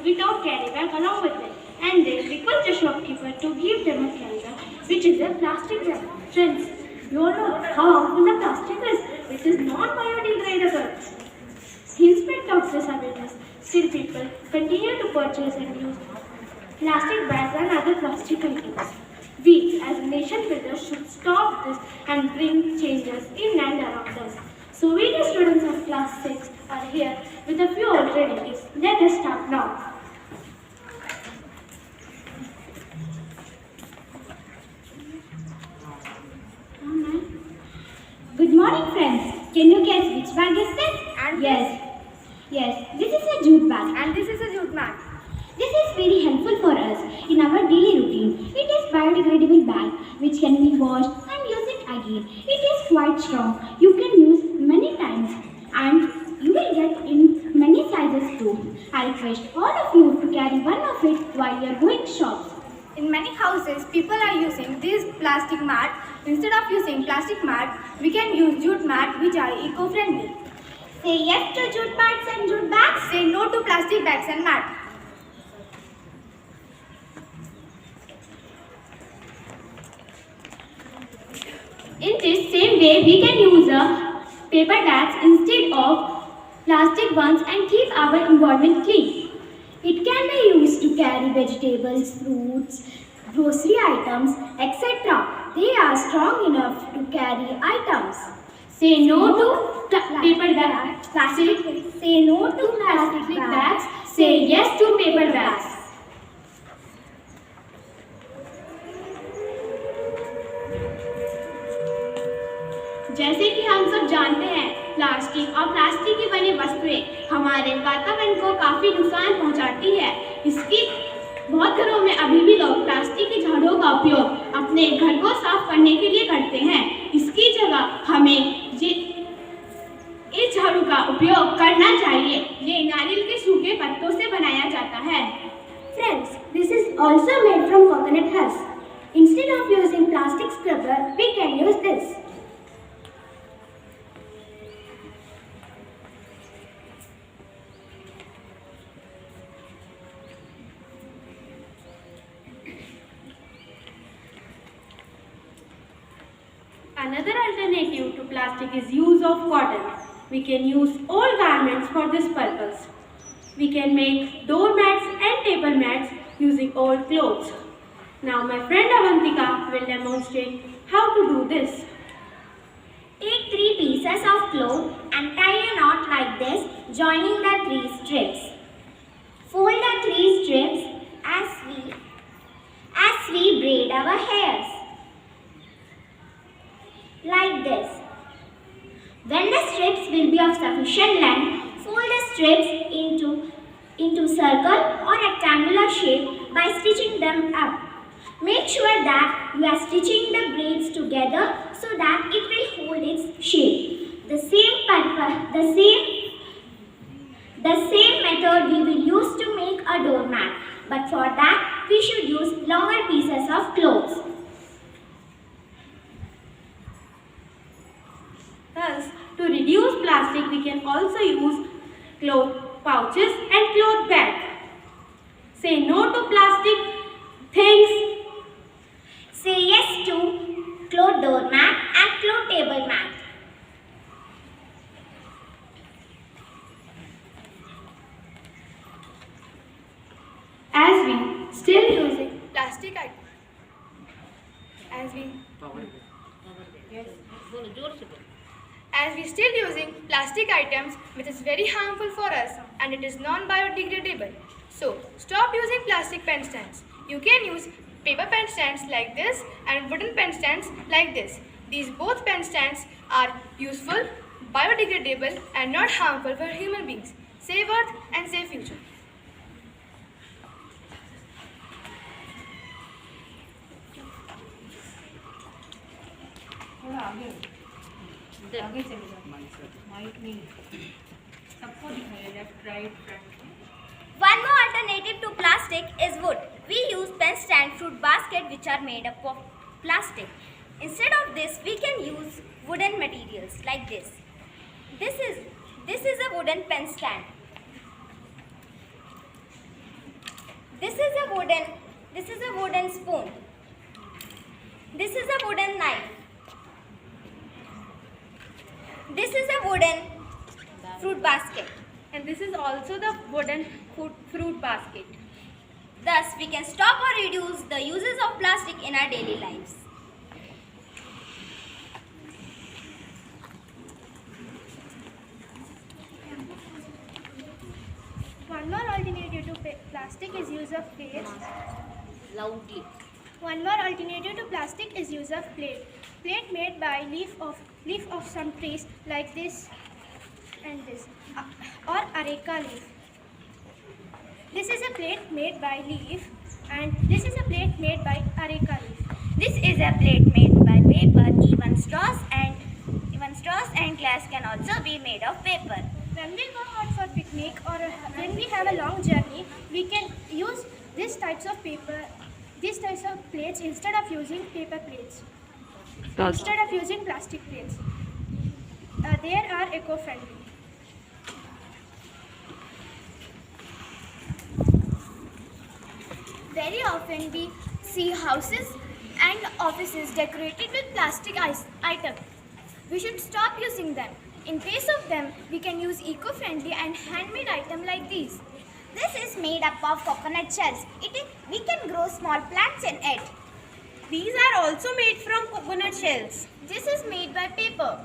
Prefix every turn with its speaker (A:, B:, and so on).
A: without carry bag along with them. And they request the shopkeeper to give them a carry bag, which is a plastic bag. Friends, you all know how harmful the plastic is. It is non-biodegradable. In spite of this awareness, still people continue to purchase and use plastic bags and other plastic items. We, as a nation builders, should stop this and bring changes in and around us. So we, the students of class 6, are here with a few alternatives. Let us start now.
B: Good morning, friends. Can you guess which bag is this?
A: And
B: Yes, this is a jute bag.
A: And this is a jute bag.
B: This is very helpful for us in our daily routine. It is biodegradable bag which can be washed and use it again. It is quite strong. You can use many times and you will get in many sizes too. I request all of you to carry one of it while you are going shops.
A: In many houses, people are using this plastic mat. Instead of using plastic mat, we can use jute mat which are eco-friendly.
B: Say yes to jute mats and jute bags.
A: Say no to plastic bags and mat.
B: In this same way, we can use a paper bags instead of plastic ones and keep our environment clean. It can be used to carry vegetables, fruits, grocery items, etc. They are strong enough to carry items. Say no to paper bags. Say no to plastic bags. Say yes to paper bags.
A: जैसे कि हम सब जानते हैं, plastic और plastic की बनी वस्तुएं हमारे वातावरण को काफ़ी नुकसान पहुंचाती है। इसकी बहुत घरों में अभी भी लोग प्लास्टिक की झाड़ुओं का उपयोग अपने घर को साफ करने के लिए करते हैं। इसकी जगह हमें इस झाड़ू का उपयोग करना चाहिए। ये नारियल के सूखे पत्तों से बनाया जाता है।
B: Friends, this is also made from coconut husk. Instead of using plastic scrubber, we can use this.
A: Another alternative to plastic is use of cotton. We can use old garments for this purpose. We can make doormats and table mats using old clothes. Now my friend Avantika will demonstrate how to do this.
B: Take 3 pieces of cloth and tie a knot like this, joining the 3 strips. Fold the 3 strips as we braid our hairs. Like this. When the strips will be of sufficient length, fold the strips into circle or rectangular shape by stitching them up. Make sure that you are stitching the braids together so that it will hold its shape. The same method we will use to make a doormat, but for that we should use longer pieces of cloth.
A: Thus, to reduce plastic, we can also use cloth pouches and cloth bags. Say no to plastic things.
B: Say yes to cloth doormat and cloth table mat.
A: As we still using plastic items. As we still using plastic items, which is very harmful for us and it is non-biodegradable. So stop using plastic pen stands. You can use paper pen stands like this and wooden pen stands like this. These both pen stands are useful, biodegradable and not harmful for human beings. Save Earth and save future.
C: आगे चले जाओ mic नहीं सबको दिखाइए left right front.
B: One more alternative to plastic is wood. We use pen stand fruit basket which are made up of plastic. Instead of this, we can use wooden materials like this. This is a wooden pen stand. a wooden spoon. This is a wooden knife. This is a wooden fruit basket.
C: And this is also the wooden fruit basket.
B: Thus, we can stop or reduce the uses of plastic in our daily lives.
A: One more alternative to plastic is use of plates.
C: Loudly.
A: One more alternative to plastic is use of plate. Plate made by leaf of some trees like this and this, or areca leaf. This is a plate made by leaf, and this is a plate made by areca leaf.
B: This is a plate made by paper. Even straws and glass can also be made of paper.
A: When we go out for picnic or when we have a long journey, we can use these types of plates instead of using paper plates. Instead of using plastic plates. They are eco-friendly.
B: Very often we see houses and offices decorated with plastic items. We should stop using them. In place of them, we can use eco-friendly and handmade items like these. This is made up of coconut shells. We can grow small plants in it.
C: These are also made from coconut shells.
B: This is made by paper.